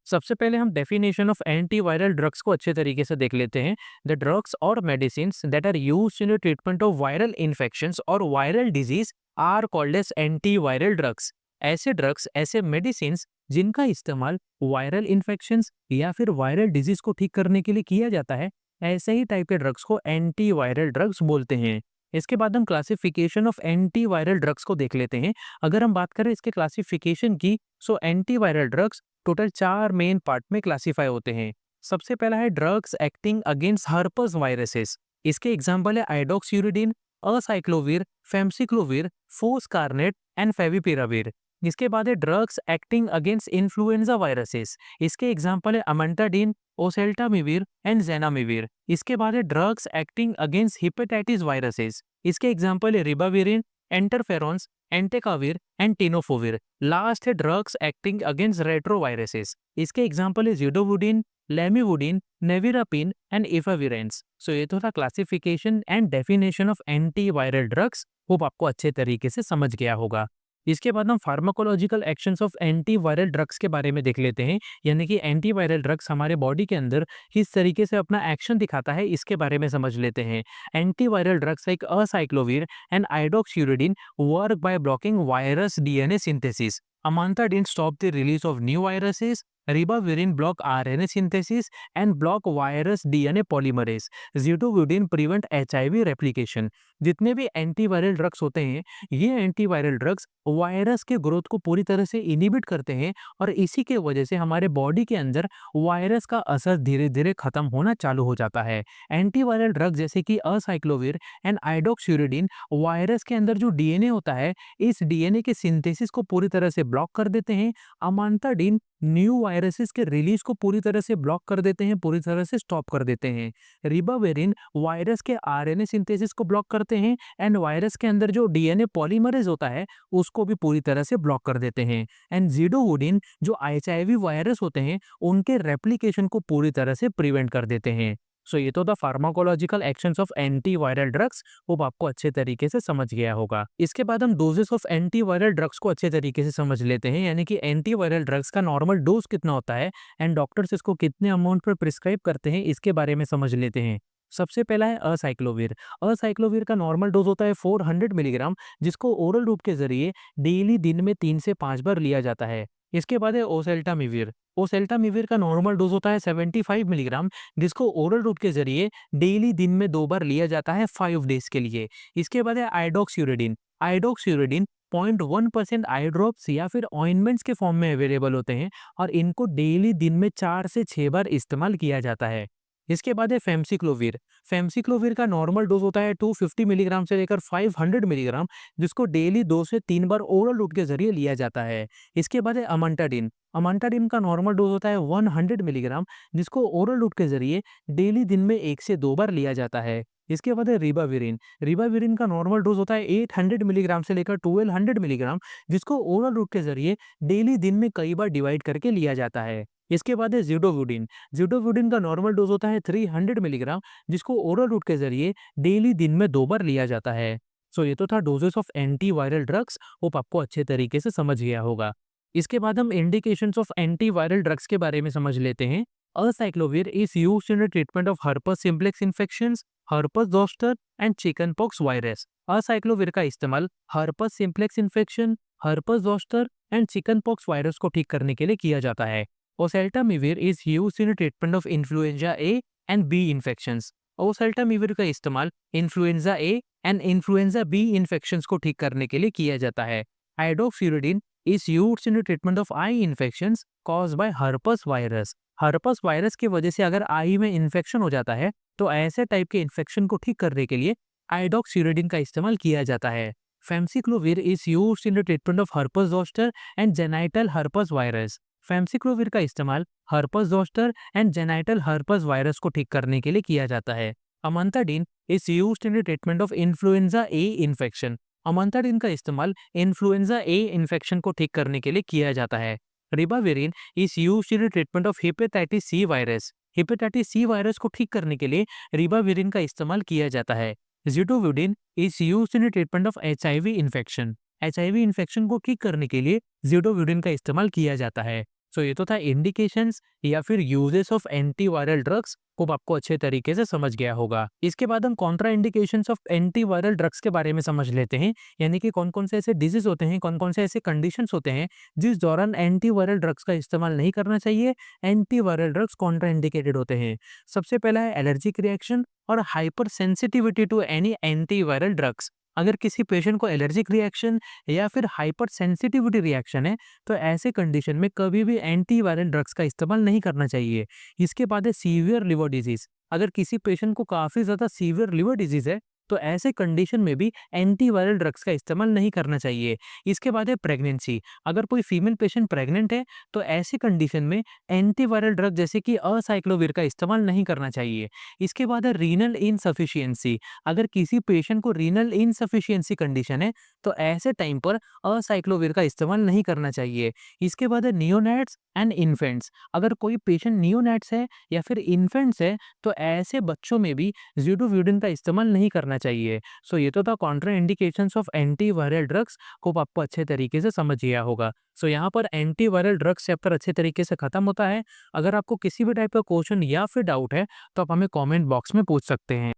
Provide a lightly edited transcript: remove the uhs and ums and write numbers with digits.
सबसे पहले हम डेफिनेशन ऑफ एंटीवायरल ड्रग्स को अच्छे तरीके से देख लेते हैं। द ड्रग्स और medicines that are used in the treatment of viral infections और viral diseases are called as antiviral drugs. ऐसे ड्रग्स, ऐसे मेडिसिन्स जिनका इस्तेमाल वायरल इन्फेक्शंस या फिर वायरल डिजीज को ठीक करने के लिए किया जाता है, ऐसे ही टाइप के ड्रग्स को एंटीवायरल ड्रग्स बोलते हैं। इसके बाद हम क्लासिफिकेशन ऑफ एंटीवायरल ड्रग्स को देख लेते हैं। अगर हम बात करें इसके क्लासिफिकेशन की, so antiviral drugs total 4 main part में क्लासिफाई होते हैं। सबसे पहला है drugs acting against herpes viruses. इसके एग्जांपल है आइडोक्सियूरिडिन, असाइक्लोविर, फेमसिक्लोविर, फोस्कारनेट एंड फेविपिराविर। इसके बाद है drugs acting against influenza viruses. इसके एग्जांपल है अमेंटाडिन, ओसेल्टामिविर एंड जेनामिविर। इसके बाद है drugs acting against hepatitis viruses. इसके एग्जांपल है रिबाविरिन, एंटरफेरॉन्स, एंटेकाविर एंड टिनोफोविर। लास्ट है ड्रग्स एक्टिंग अगेंस्ट रेट्रोवायरसेस। इसके एग्जांपल है जिडोवुडिन, लेमिवुडिन, नेविरापिन एंड इफाविरेंस। सो ये तो था classification and definition of antiviral drugs. Hope आपको अच्छे तरीके से समझ गया होगा। इसके बाद हम pharmacological actions of antiviral drugs के बारे में देख लेते हैं, यानी कि एंटीवायरल ड्रग्स हमारे बॉडी के अंदर किस तरीके से अपना एक्शन दिखाता है, इसके बारे में समझ लेते हैं। Antiviral drugs like acyclovir and idoxuridine work by blocking virus DNA synthesis. Amantadine stop the release of new viruses. Ribavirin block RNA synthesis and block virus DNA polymerase. Zidovudine prevent HIV replication. जितने भी antiviral drugs होते हैं, ये antiviral drugs virus के growth को पूरी तरह से इनिबिट करते हैं और इसी के वजह से हमारे बॉडी के अंदर वायरस का असर धीरे धीरे खत्म होना चालू हो जाता है। एंटीवायरल ड्रग जैसे कि असाइक्लोविर एंड आइडोक्सियूरिडिन वायरस के अंदर जो डीएनए होता है, इस डीएनए के सिंथेसिस को पूरी तरह से ब्लॉक कर देते हैं। अमांटाडिन न्यू वायरसेस के रिलीज को पूरी तरह से ब्लॉक कर देते हैं, पूरी तरह से स्टॉप कर देते हैं। रिबाविरिन वायरस के आरएनए सिंथेसिस को ब्लॉक करते हैं एंड वायरस के अंदर जो डीएनए पॉलीमरेज होता है उसको भी पूरी तरह से ब्लॉक कर देते हैं। एंड जिडोवुडिन जो एचआईवी वायरस होते हैं उनके रेप्लिकेशन को पूरी तरह से प्रिवेंट कर देते हैं। सो ये तो the pharmacological actions of antiviral drugs. Hope आपको अच्छे तरीके से समझ गया होगा। इसके बाद हम डोजेस ऑफ एंटीवायरल ड्रग्स को अच्छे तरीके से समझ लेते हैं, यानी कि एंटीवायरल ड्रग्स का नॉर्मल डोज कितना होता है एंड डॉक्टर्स इसको कितने अमाउंट पर प्रिस्क्राइब करते हैं, इसके बारे में समझ लेते हैं। सबसे पहला है असाइक्लोविर। असाइक्लोविर का नॉर्मल डोज होता है 400 मिलीग्राम, जिसको ओरल रूट के जरिए डेली दिन में 3 से 5 बार लिया जाता है। इसके बाद है ओसेल्टामिविर। ओसेल्टामिविर का नॉर्मल डोज होता है 75 मिलीग्राम, जिसको ओरल रूट के जरिए डेली दिन में 2 बार लिया जाता है 5 डेज के लिए। इसके बाद है आइडोक्सियूरिडिन। आइडोक्सियूरिडिन 0.1% आई ड्रॉप्स या फिर ऑइंटमेंट्स के फॉर्म में अवेलेबल होते हैं और इनको डेली दिन में 4 से 6 बार इस्तेमाल किया जाता है। इसके बाद है फेमसिक्लोविर। फेमसिक्लोविर का नॉर्मल डोज होता है 250 मिलीग्राम से लेकर 500 मिलीग्राम, जिसको डेली 2 से 3 बार ओरल रूट के जरिए लिया जाता है। इसके बाद है अमांटाडिन। अमांटाडिन का नॉर्मल डोज होता है 100 मिलीग्राम, जिसको ओरल रूट के जरिए डेली दिन में 1 से 2 बार लिया जाता है। इसके बाद है रिबाविरिन। रिबाविरिन का नॉर्मल डोज होता है 800 मिलीग्राम से लेकर 1200 मिलीग्राम, जिसको ओरल रूट के जरिए डेली दिन में कई बार डिवाइड करके लिया जाता है। इसके बाद है जिडोवुडिन। जिडोवुडिन का नॉर्मल डोज होता है 300 मिलीग्राम, जिसको ओरल रूट के जरिए डेली दिन में 2 बार लिया जाता है। सो ये तो था doses of antiviral drugs. Hope आपको अच्छे तरीके से समझ गया होगा। इसके बाद हम इंडिकेशंस ऑफ एंटीवायरल ड्रग्स के बारे में समझ लेते हैं। Acyclovir is used in the treatment of herpes simplex infections, herpes zoster and chickenpox virus. Acyclovir का इस्तेमाल herpes simplex infection, herpes zoster and chickenpox virus को ठीक करने के लिए किया जाता है। Oseltamivir is used in treatment of influenza A and B infections. Oseltamivir का इस्तेमाल influenza A and influenza B infections को ठीक करने के लिए किया जाता है। Idoxuridine is used in treatment of I infections caused by herpes virus. Herpes virus की वजह से अगर आई में इन्फेक्शन हो जाता है, तो ऐसे टाइप के इन्फेक्शन को ठीक करने के लिए आइडोक्सियूरिडिन का इस्तेमाल किया जाता है। Famciclovir is used in treatment of herpes zoster and genital herpes virus. Famciclovir का इस्तेमाल herpes zoster and genital herpes virus को ठीक करने के लिए किया जाता है। Amantadine is used in treatment of influenza A infection. Amantadine का इस्तेमाल इन्फ्लुएंजा ए इन्फेक्शन को ठीक करने के लिए किया जाता है। Ribavirin is used in treatment of hepatitis C virus. Hepatitis C virus को ठीक करने के लिए रिबाविरिन का इस्तेमाल किया जाता है। Zidovudine is used in treatment of HIV infection. HIV infection को ठीक करने के लिए जिडोवुडिन का इस्तेमाल किया जाता है। सो ये तो था इंडिकेशंस या फिर यूजेस ऑफ एंटीवायरल ड्रग्स को आपको अच्छे तरीके से समझ गया होगा। इसके बाद हम Contra indications of antiviral drugs के बारे में समझ लेते हैं, यानी कि कौन-कौन से ऐसे डिजीज़ होते हैं, कौन-कौन से ऐसे कंडीशंस होते हैं, जिस दौरान एंटीवायरल ड्रग्स का इस्तेमाल नहीं करना चाहिए, एंटीवायरल ड्रग्स कॉन्ट्रा इंडिकेटेड होते हैं। सबसे पहला है एलर्जिक रिएक्शन और hypersensitivity to any antiviral drugs. अगर किसी पेशेंट को एलर्जिक रिएक्शन या फिर हाइपर सेंसिटिविटी रिएक्शन है, तो ऐसे कंडीशन में कभी भी एंटीवायरल ड्रग्स का इस्तेमाल नहीं करना चाहिए। इसके बाद है सीवियर लिवर डिजीज। अगर किसी पेशेंट को काफ़ी ज़्यादा सीवियर लिवर डिजीज है, तो ऐसे कंडीशन में भी एंटीवायरल ड्रग्स का इस्तेमाल नहीं करना चाहिए। इसके बाद है प्रेगनेंसी। अगर कोई फीमेल पेशेंट प्रेग्नेंट है, तो ऐसी कंडीशन में एंटीवायरल ड्रग जैसे कि असाइक्लोविर का इस्तेमाल नहीं करना चाहिए। इसके बाद है रीनल इनसफिशियंसी। अगर किसी पेशेंट को रीनल इनसफिशियंसी कंडीशन है, तो ऐसे टाइम पर असाइक्लोविर का इस्तेमाल नहीं करना चाहिए। इसके बाद है नियोनेट्स एंड इन्फेंट्स। अगर कोई पेशेंट नियोनेट्स है या फिर इन्फेंट्स है, तो ऐसे बच्चों में भी ज़िडोविडिन का इस्तेमाल नहीं करना चाहिए। सो ये तो था Contra indications of antiviral drugs, को आपको अच्छे तरीके से समझ गया होगा। सो यहाँ पर एंटीवायरल ड्रग्स चैप्टर अच्छे तरीके से खत्म होता है। अगर आपको किसी भी टाइप का क्वेश्चन या फिर डाउट है, तो आप हमें कमेंट बॉक्स में पूछ सकते हैं।